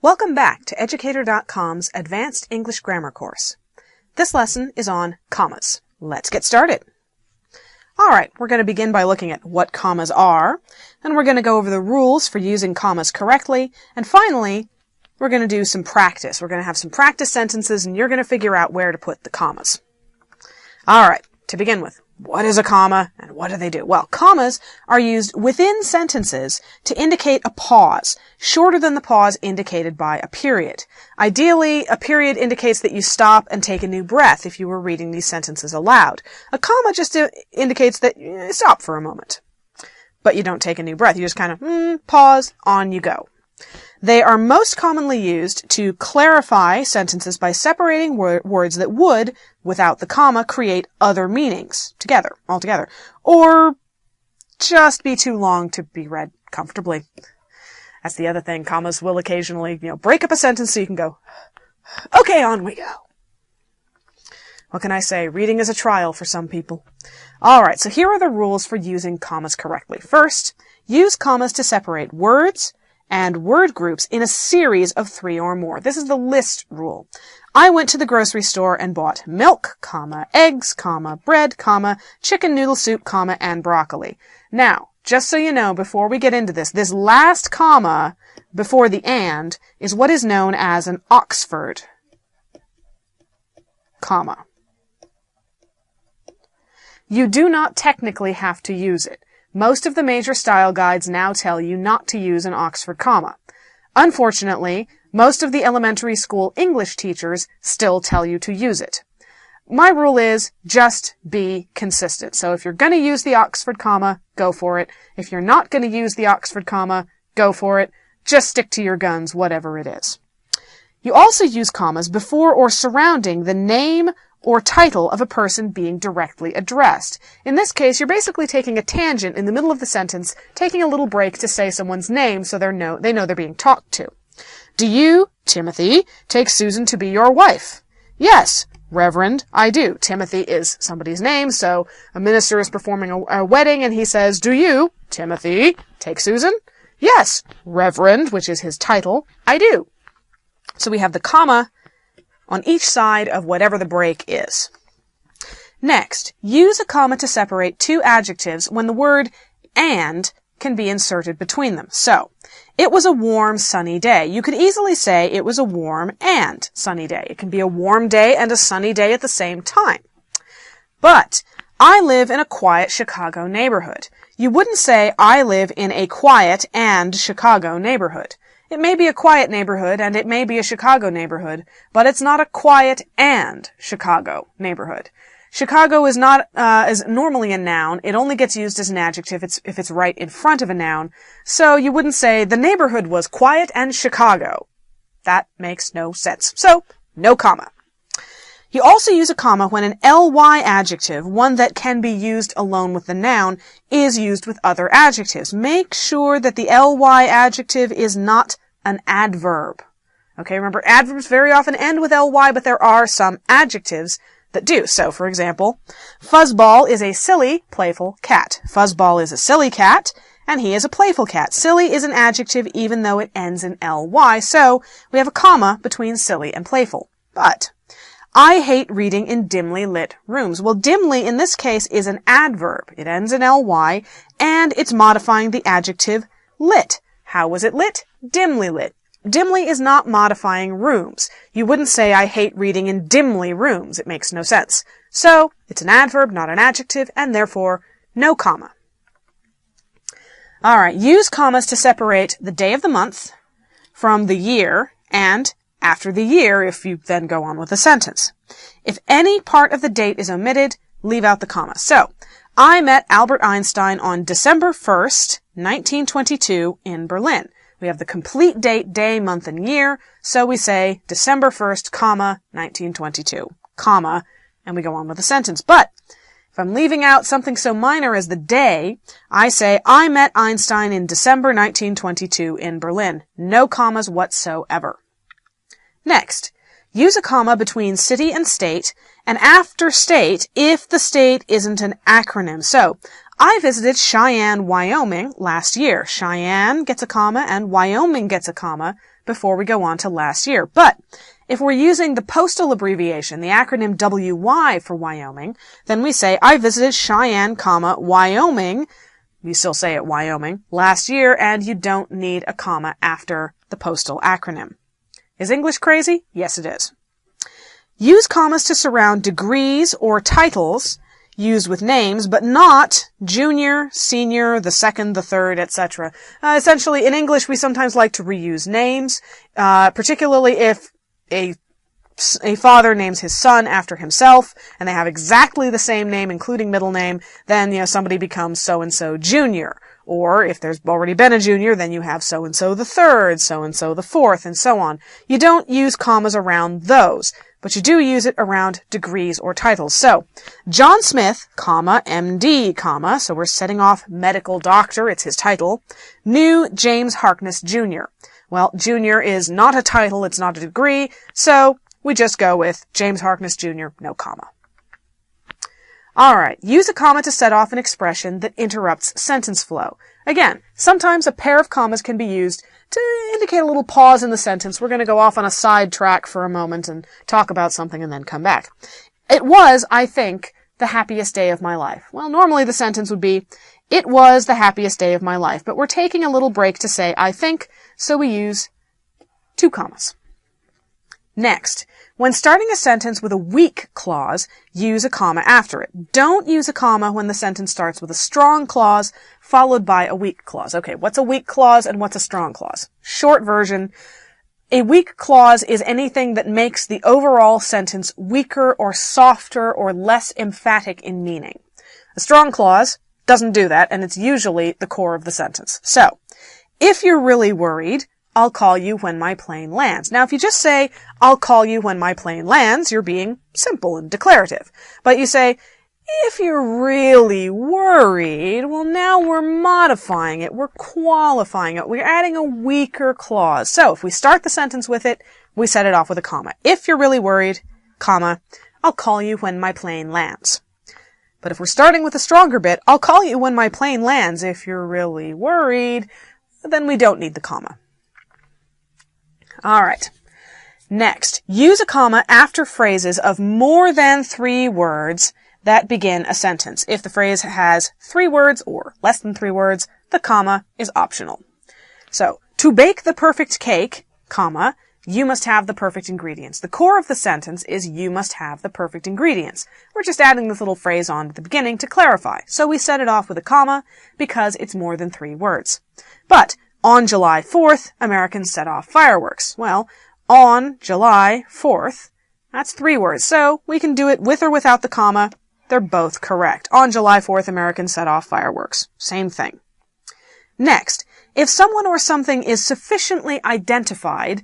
Welcome back to Educator.com's Advanced English Grammar course. This lesson is on commas. Let's get started. Alright, we're going to begin by looking at what commas are, and we're going to go over the rules for using commas correctly, and finally, we're going to do some practice. We're going to have some practice sentences, and you're going to figure out where to put the commas. Alright, to begin with, what is a comma and what do they do? Well, commas are used within sentences to indicate a pause, shorter than the pause indicated by a period. Ideally, a period indicates that you stop and take a new breath if you were reading these sentences aloud. A comma just indicates that you stop for a moment. But you don't take a new breath. You just kind of pause, on you go. They are most commonly used to clarify sentences by separating words that would, without the comma, create other meanings altogether, or just be too long to be read comfortably. That's the other thing. Commas will occasionally, break up a sentence so you can go, okay, on we go. What can I say? Reading is a trial for some people. Alright, so here are the rules for using commas correctly. First, use commas to separate words and word groups in a series of 3 or more. This is the list rule. I went to the grocery store and bought milk, eggs, bread, chicken noodle soup, and broccoli. Now, just so you know, before we get into this last comma before the and is what is known as an Oxford comma. You do not technically have to use it. Most of the major style guides now tell you not to use an Oxford comma. Unfortunately, most of the elementary school English teachers still tell you to use it. My rule is just be consistent. So if you're going to use the Oxford comma, go for it. If you're not going to use the Oxford comma, go for it. Just stick to your guns, whatever it is. You also use commas before or surrounding the name or title of a person being directly addressed. In this case, you're basically taking a tangent in the middle of the sentence, taking a little break to say someone's name so they know they're being talked to. Do you, Timothy, take Susan to be your wife? Yes, Reverend, I do. Timothy is somebody's name, so a minister is performing a wedding and he says, do you, Timothy, take Susan? Yes, Reverend, which is his title, I do. So we have the comma on each side of whatever the break is. Next, use a comma to separate 2 adjectives when the word and can be inserted between them. So, it was a warm, sunny day. You could easily say it was a warm and sunny day. It can be a warm day and a sunny day at the same time. But, I live in a quiet Chicago neighborhood. You wouldn't say I live in a quiet and Chicago neighborhood. It may be a quiet neighborhood and it may be a Chicago neighborhood, but it's not a quiet and Chicago neighborhood. Chicago is not is normally a noun. It only gets used as an adjective if it's right in front of a noun. So you wouldn't say the neighborhood was quiet and Chicago. That makes no sense. So, no comma. You also use a comma when an ly adjective, one that can be used alone with the noun, is used with other adjectives. Make sure that the ly adjective is not an adverb. Okay, remember adverbs very often end with ly, but there are some adjectives that do. So, for example, Fuzzball is a silly, playful cat. Fuzzball is a silly cat, and he is a playful cat. Silly is an adjective even though it ends in ly, so we have a comma between silly and playful. But I hate reading in dimly lit rooms. Well, dimly in this case is an adverb. It ends in ly, and it's modifying the adjective lit. How was it lit? Dimly lit. Dimly is not modifying rooms. You wouldn't say I hate reading in dimly rooms. It makes no sense. So, it's an adverb, not an adjective, and therefore, no comma. Alright, use commas to separate the day of the month from the year and after the year if you then go on with a sentence. If any part of the date is omitted, leave out the comma. So, I met Albert Einstein on December 1st, 1922 in Berlin. We have the complete date, day, month, and year, so we say December 1st, 1922, and we go on with the sentence. But if I'm leaving out something so minor as the day, I say I met Einstein in December 1922 in Berlin. No commas whatsoever. Next, use a comma between city and state, and after state if the state isn't an acronym. So, I visited Cheyenne, Wyoming last year. Cheyenne gets a comma and Wyoming gets a comma, before we go on to last year. But if we're using the postal abbreviation, the acronym WY for Wyoming, then we say, I visited Cheyenne, Wyoming. We still say it Wyoming last year, and you don't need a comma after the postal acronym. Is English crazy? Yes, it is. Use commas to surround degrees or titles used with names, but not junior, senior, the second, the third, etc. Essentially, in English, we sometimes like to reuse names, particularly if a father names his son after himself, and they have exactly the same name, including middle name, then, somebody becomes so-and-so junior. Or if there's already been a junior, then you have so-and-so the third, so-and-so the fourth, and so on. You don't use commas around those, but you do use it around degrees or titles. So, John Smith, MD, so we're setting off medical doctor, it's his title, knew James Harkness Jr. Well, junior is not a title, it's not a degree, so we just go with James Harkness Jr., no comma. Alright, use a comma to set off an expression that interrupts sentence flow. Again, sometimes a pair of commas can be used to indicate a little pause in the sentence. We're going to go off on a side track for a moment and talk about something and then come back. It was, I think, the happiest day of my life. Well, normally the sentence would be, it was the happiest day of my life, but we're taking a little break to say I think, so we use 2 commas. Next, when starting a sentence with a weak clause, use a comma after it. Don't use a comma when the sentence starts with a strong clause followed by a weak clause. Okay, what's a weak clause and what's a strong clause? Short version, a weak clause is anything that makes the overall sentence weaker or softer or less emphatic in meaning. A strong clause doesn't do that, and it's usually the core of the sentence. So, if you're really worried, I'll call you when my plane lands. Now, if you just say, I'll call you when my plane lands, you're being simple and declarative. But you say, if you're really worried, well, now we're modifying it. We're qualifying it. We're adding a weaker clause. So, if we start the sentence with it, we set it off with a comma. If you're really worried, comma, I'll call you when my plane lands. But if we're starting with a stronger bit, I'll call you when my plane lands. If you're really worried, then we don't need the comma. Alright. Next, use a comma after phrases of more than 3 words that begin a sentence. If the phrase has 3 words or less than 3 words, the comma is optional. So, to bake the perfect cake, comma, you must have the perfect ingredients. The core of the sentence is you must have the perfect ingredients. We're just adding this little phrase on at the beginning to clarify. So we set it off with a comma because it's more than 3 words. But on July 4th, Americans set off fireworks. Well, on July 4th, that's 3 words. So we can do it with or without the comma. They're both correct. On July 4th, Americans set off fireworks. Same thing. Next, if someone or something is sufficiently identified,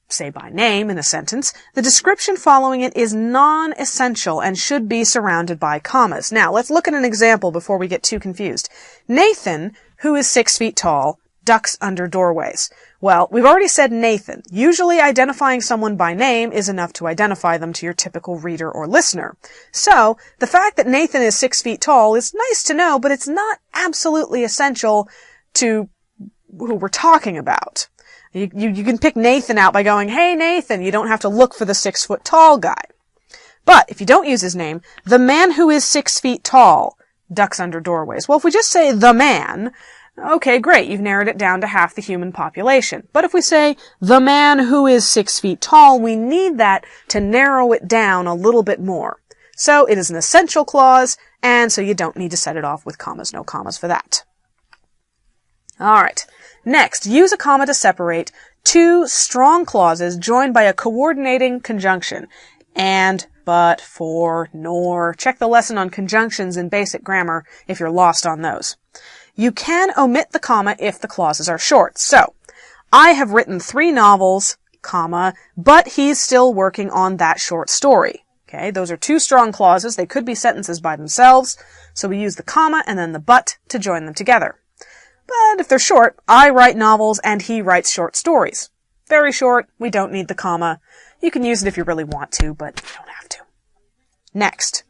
say by name in a sentence, the description following it is non-essential and should be surrounded by commas. Now, let's look at an example before we get too confused. Nathan, who is 6 feet tall, ducks under doorways. Well, we've already said Nathan. Usually identifying someone by name is enough to identify them to your typical reader or listener. So, the fact that Nathan is 6 feet tall is nice to know, but it's not absolutely essential to who we're talking about. You can pick Nathan out by going, hey Nathan, you don't have to look for the 6 foot tall guy. But, if you don't use his name, the man who is 6 feet tall ducks under doorways. Well, if we just say the man, okay, great, you've narrowed it down to half the human population. But if we say, the man who is 6 feet tall, we need that to narrow it down a little bit more. So it is an essential clause, and so you don't need to set it off with commas, no commas for that. Alright, next, use a comma to separate 2 strong clauses joined by a coordinating conjunction. And, but, for, nor. Check the lesson on conjunctions in basic grammar if you're lost on those. You can omit the comma if the clauses are short. So, I have written 3 novels, comma, but he's still working on that short story. Okay, those are 2 strong clauses. They could be sentences by themselves. So we use the comma and then the but to join them together. But if they're short, I write novels and he writes short stories. Very short, we don't need the comma. You can use it if you really want to, but you don't have to. Next.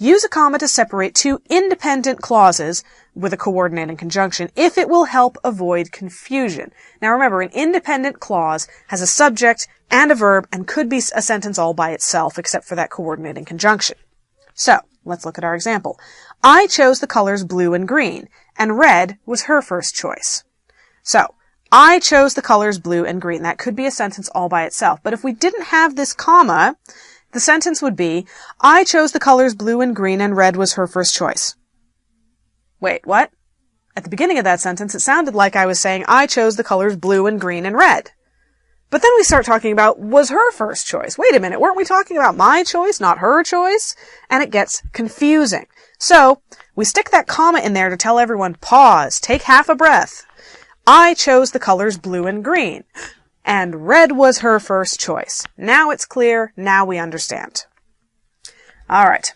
Use a comma to separate two independent clauses with a coordinating conjunction if it will help avoid confusion. Now remember, an independent clause has a subject and a verb and could be a sentence all by itself except for that coordinating conjunction. So, let's look at our example. I chose the colors blue and green, and red was her first choice. So, I chose the colors blue and green. That could be a sentence all by itself. But if we didn't have this comma, the sentence would be, I chose the colors blue and green and red was her first choice. Wait, what? At the beginning of that sentence, it sounded like I was saying, I chose the colors blue and green and red. But then we start talking about, was her first choice. Wait a minute, weren't we talking about my choice, not her choice? And it gets confusing. So, we stick that comma in there to tell everyone, pause, take half a breath. I chose the colors blue and green, and red was her first choice. Now it's clear, now we understand. Alright,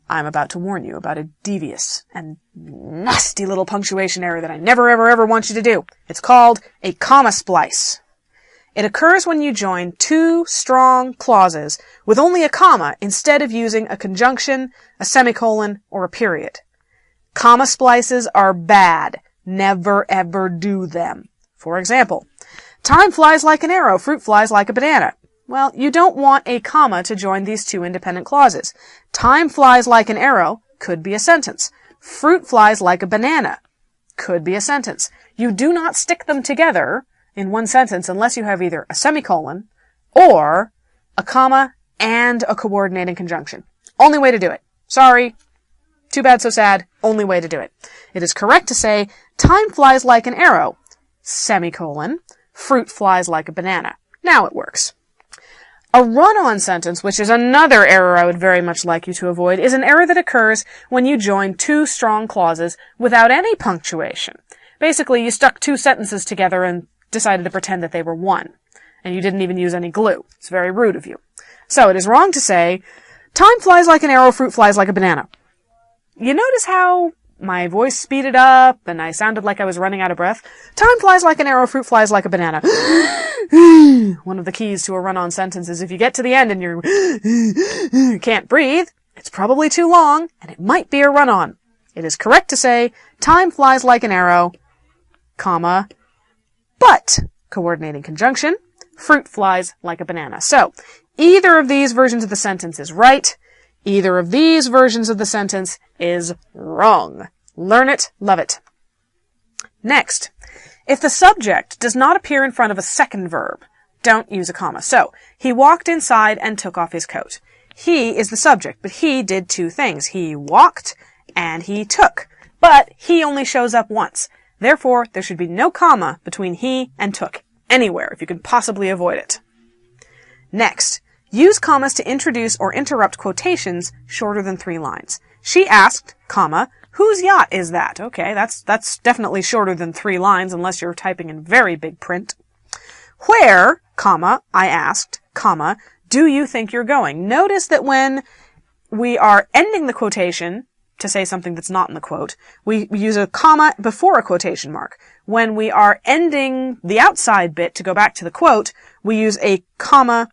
I'm about to warn you about a devious and nasty little punctuation error that I never ever want you to do. It's called a comma splice. It occurs when you join two strong clauses with only a comma instead of using a conjunction, a semicolon, or a period. Comma splices are bad. Never ever do them. For example, time flies like an arrow, fruit flies like a banana. Well, you don't want a comma to join these two independent clauses. Time flies like an arrow could be a sentence. Fruit flies like a banana could be a sentence. You do not stick them together in one sentence unless you have either a semicolon or a comma and a coordinating conjunction. Only way to do it. Sorry. Too bad, so sad. Only way to do it. It is correct to say, time flies like an arrow, semicolon, fruit flies like a banana. Now it works. A run-on sentence, which is another error I would very much like you to avoid, is an error that occurs when you join two strong clauses without any punctuation. Basically, you stuck two sentences together and decided to pretend that they were one, and you didn't even use any glue. It's very rude of you. So it is wrong to say, time flies like an arrow, fruit flies like a banana. You notice how my voice speeded up and I sounded like I was running out of breath? Time flies like an arrow, fruit flies like a banana. One of the keys to a run-on sentence is if you get to the end and you can't breathe, it's probably too long and it might be a run-on. It is correct to say, time flies like an arrow, comma, but, coordinating conjunction, fruit flies like a banana. So, either of these versions of the sentence is right. Either of these versions of the sentence is wrong. Learn it, love it. Next, if the subject does not appear in front of a second verb, don't use a comma. So, he walked inside and took off his coat. He is the subject, but he did two things. He walked and he took. But he only shows up once. Therefore, there should be no comma between he and took anywhere if you can possibly avoid it. Next, use commas to introduce or interrupt quotations shorter than 3 lines. She asked, comma, whose yacht is that? Okay, that's definitely shorter than 3 lines unless you're typing in very big print. Where, comma, I asked, comma, do you think you're going? Notice that when we are ending the quotation to say something that's not in the quote, we use a comma before a quotation mark. When we are ending the outside bit to go back to the quote, we use a comma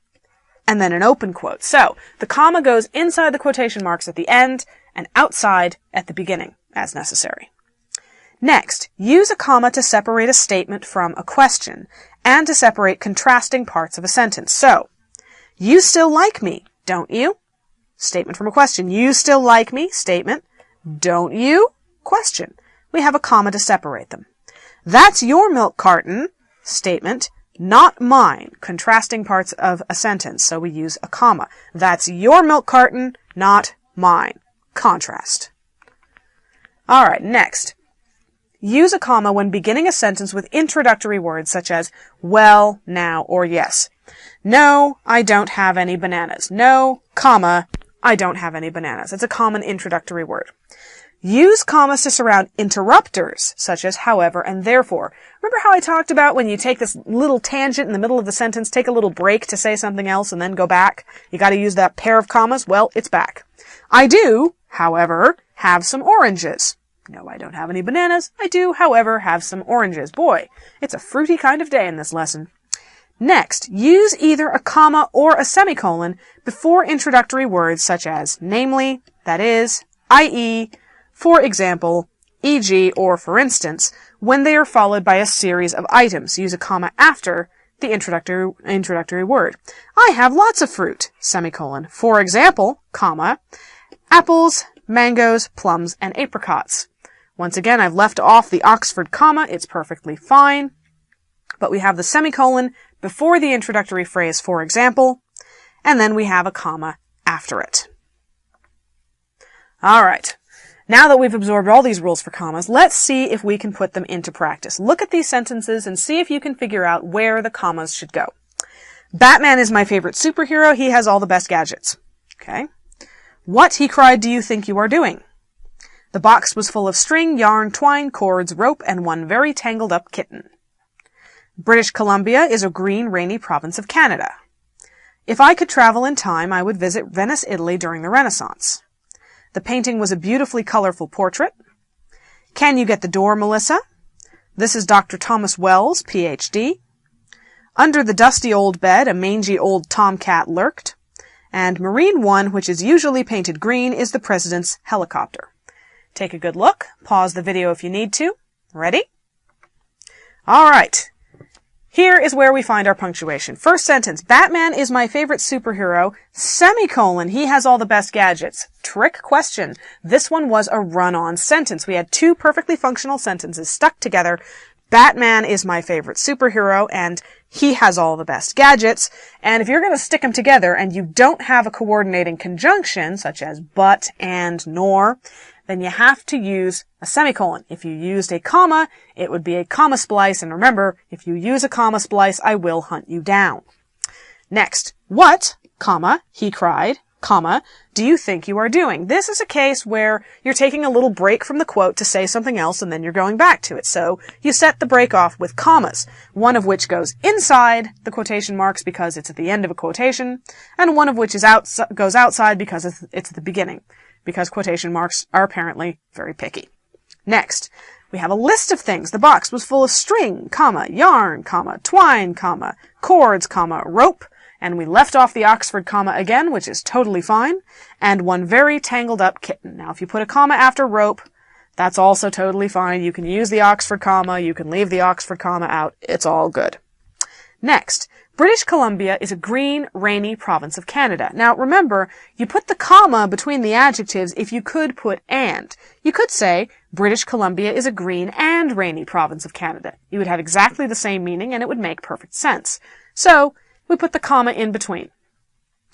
and then an open quote. So, the comma goes inside the quotation marks at the end and outside at the beginning, as necessary. Next, use a comma to separate a statement from a question and to separate contrasting parts of a sentence. So, you still like me, don't you? Statement from a question. You still like me? Statement. Don't you? Question. We have a comma to separate them. That's your milk carton. Statement. Not mine. Contrasting parts of a sentence, so we use a comma. That's your milk carton, not mine. Contrast. Alright, next. Use a comma when beginning a sentence with introductory words such as well, now, or yes. No, I don't have any bananas. No, comma, I don't have any bananas. It's a common introductory word. Use commas to surround interrupters, such as however and therefore. Remember how I talked about when you take this little tangent in the middle of the sentence, take a little break to say something else, and then go back? You gotta use that pair of commas? Well, it's back. I do, however, have some oranges. No, I don't have any bananas. I do, however, have some oranges. Boy, it's a fruity kind of day in this lesson. Next, use either a comma or a semicolon before introductory words such as namely That is, i.e., for example, e.g., or for instance, when they are followed by a series of items. Use a comma after the introductory word. I have lots of fruit, semicolon. For example, comma, apples, mangoes, plums, and apricots. Once again, I've left off the Oxford comma. It's perfectly fine. But we have the semicolon before the introductory phrase, for example, and then we have a comma after it. All right. Now that we've absorbed all these rules for commas, let's see if we can put them into practice. Look at these sentences and see if you can figure out where the commas should go. Batman is my favorite superhero. He has all the best gadgets. Okay. What, he cried, do you think you are doing? The box was full of string, yarn, twine, cords, rope, and one very tangled up kitten. British Columbia is a green, rainy province of Canada. If I could travel in time, I would visit Venice, Italy during the Renaissance. The painting was a beautifully colorful portrait. Can you get the door, Melissa? This is Dr. Thomas Wells, Ph.D. Under the dusty old bed, a mangy old tomcat lurked. And Marine One, which is usually painted green, is the president's helicopter. Take a good look. Pause the video if you need to. Ready? All right. Here is where we find our punctuation. First sentence, Batman is my favorite superhero, semicolon, he has all the best gadgets. Trick question. This one was a run-on sentence. We had two perfectly functional sentences stuck together. Batman is my favorite superhero, and he has all the best gadgets. And if you're going to stick them together and you don't have a coordinating conjunction, such as but, and, nor, then you have to use a semicolon. If you used a comma, it would be a comma splice. And remember, if you use a comma splice, I will hunt you down. Next, what, comma, he cried, comma, do you think you are doing? This is a case where you're taking a little break from the quote to say something else and then you're going back to it. So you set the break off with commas, one of which goes inside the quotation marks because it's at the end of a quotation, and one of which is goes outside because it's at the beginning, because quotation marks are apparently very picky. Next, we have a list of things. The box was full of string, comma, yarn, comma, twine, comma, cords, comma, rope, and we left off the Oxford comma again, which is totally fine, and one very tangled up kitten. Now, if you put a comma after rope, that's also totally fine. You can use the Oxford comma, you can leave the Oxford comma out. It's all good. Next, British Columbia is a green, rainy province of Canada. Now, remember, you put the comma between the adjectives if you could put and. You could say, British Columbia is a green and rainy province of Canada. You would have exactly the same meaning and it would make perfect sense. So, we put the comma in between.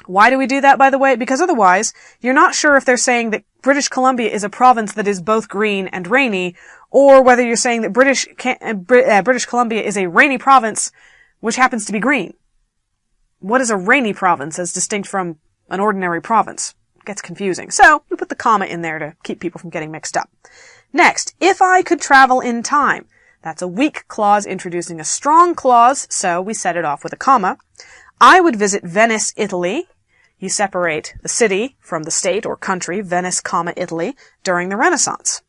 Why do we do that, by the way? Because otherwise, you're not sure if they're saying that British Columbia is a province that is both green and rainy, or whether you're saying that British Columbia is a rainy province which happens to be green. What is a rainy province as distinct from an ordinary province? It gets confusing. So, we put the comma in there to keep people from getting mixed up. Next, if I could travel in time. That's a weak clause introducing a strong clause, so we set it off with a comma. I would visit Venice, Italy. You separate the city from the state or country, Venice, comma, Italy, during the Renaissance.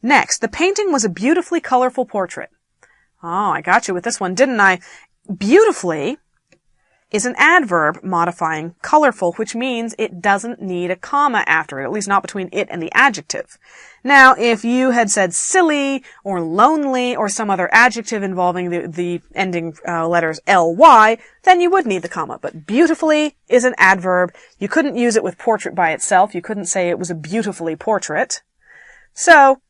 Next, the painting was a beautifully colorful portrait. Oh, I got you with this one, didn't I? Beautifully is an adverb modifying colorful, which means it doesn't need a comma after it, at least not between it and the adjective. Now, if you had said silly or lonely or some other adjective involving the ending letters ly, then you would need the comma. But beautifully is an adverb. You couldn't use it with portrait by itself. You couldn't say it was a beautifully portrait. So,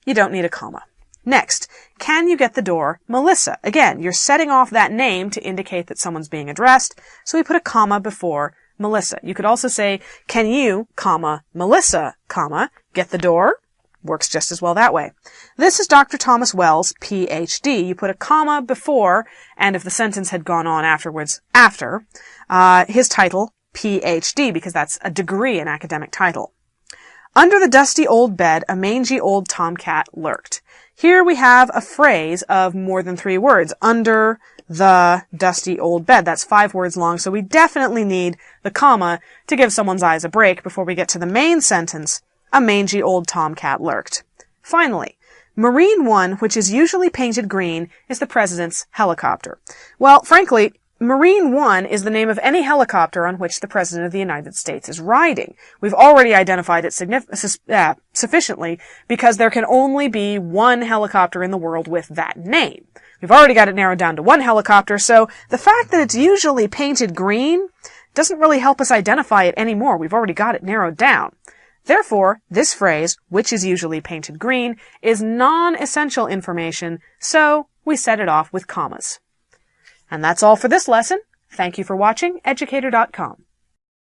you don't need a comma. Next, can you get the door, Melissa? Again, you're setting off that name to indicate that someone's being addressed, so we put a comma before Melissa. You could also say, can you, comma, Melissa, comma, get the door? Works just as well that way. This is Dr. Thomas Wells, Ph.D. You put a comma before, and if the sentence had gone on afterwards, after, his title, Ph.D., because that's a degree, an academic title. Under the dusty old bed, a mangy old tomcat lurked. Here we have a phrase of more than 3 words. Under the dusty old bed. That's 5 words long, so we definitely need the comma to give someone's eyes a break before we get to the main sentence. A mangy old tomcat lurked. Finally, Marine One, which is usually painted green, is the president's helicopter. Well, frankly, Marine One is the name of any helicopter on which the President of the United States is riding. We've already identified it sufficiently because there can only be one helicopter in the world with that name. We've already got it narrowed down to one helicopter, so the fact that it's usually painted green doesn't really help us identify it anymore. We've already got it narrowed down. Therefore, this phrase, which is usually painted green, is non-essential information, so we set it off with commas. And that's all for this lesson. Thank you for watching Educator.com.